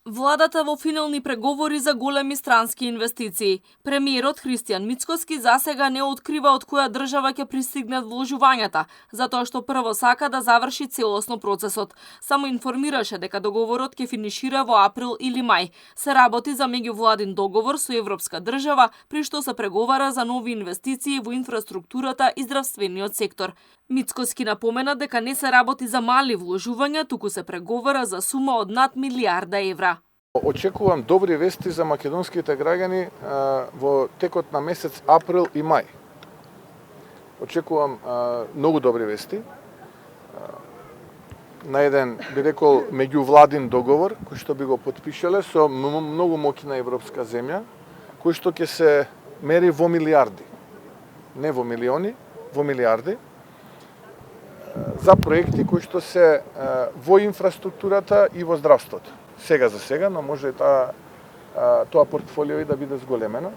Владата во финални преговори за големи странски инвестиции. Премиерот Христијан Мицкоски засега не открива од која држава ќе пристигнат вложувањата, затоа што прво сака да заврши целосно процесот. Само информираше дека договорот ќе финишира во април или мај. Се работи за меѓувладин договор со европска држава, при што се преговара за нови инвестиции во инфраструктурата и здравствениот сектор. Мицкоски напомена дека не се работи за мали вложувања, туку се преговара за сума од над милиарда евра. Очекувам добри вести за македонските граѓани во текот на месец април и мај. Очекувам многу добри вести. На еден, би рекол, меѓувладин договор, кој што би го потпишале со многу моќна европска земја, кој што ќе се мери во милиарди. Не во милиони, во милиарди. За проекти кои што се во инфраструктурата и во здравството. Сега за сега, но може и тоа портфолио и да биде зголемено.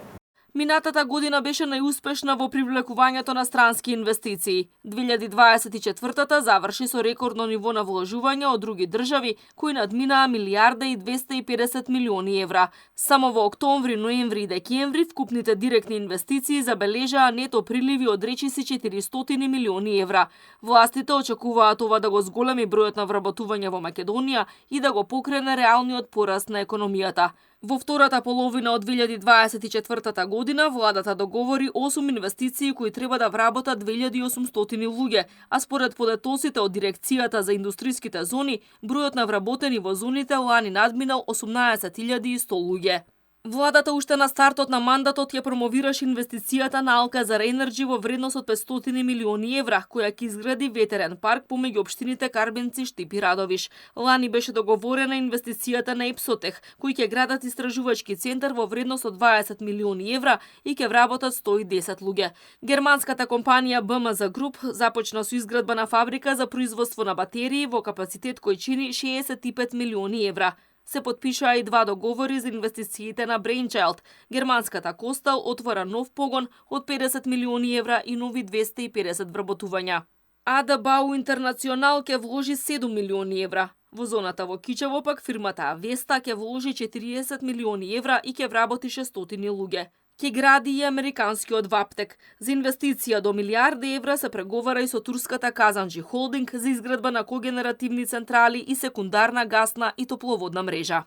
Минатата година беше најуспешна во привлекувањето на странски инвестиции. 2024-та заврши со рекордно ниво на вложување од други држави, кои надминаа милиарда и 250 милиони евра. Само во октомври, ноември и декември вкупните директни инвестиции забележаа нето приливи од речиси 400 милиони евра. Властите очекуваат ова да го зголеми бројот на вработување во Македонија и да го покрене реалниот пораст на економијата. Во втората половина од 2024 година владата договори 8 инвестиции кои треба да вработат 2800 луѓе, а според подетоците од Дирекцијата за индустриските зони, бројот на вработени во зоните лани надминал 18.100 луѓе. Владата уште на стартот на мандатот ја промовираше инвестицијата на Алказар Енерджи во вредност од 500 милиони евра, која ќе изгради ветерен парк помеѓу општините Карбенци, Штип и Радовиш. Лани беше договорена инвестицијата на Епсотех, кои ќе градат истражувачки центар во вредност од 20 милиони евра и ќе вработат 110 луѓе. Германската компанија БМЗ Груп започна со изградба на фабрика за производство на батерии во капацитет кој чини 65 милиони евра. Се потпишаа и два договори за инвестициите на Brainchild. Германската Костал отвора нов погон од 50 милиони евра и нови 250 вработувања. АД Бау Интернационал ќе вложи 7 милиони евра. Во зоната во Кичево пак фирмата Авеста ќе вложи 40 милиони евра и ќе вработи 600 луѓе. Ќе гради и американскиот Ваптек. За инвестиција до милиарди евра се преговара и со турската Казанджи Холдинг за изградба на когенеративни централи и секундарна гасна и топловодна мрежа.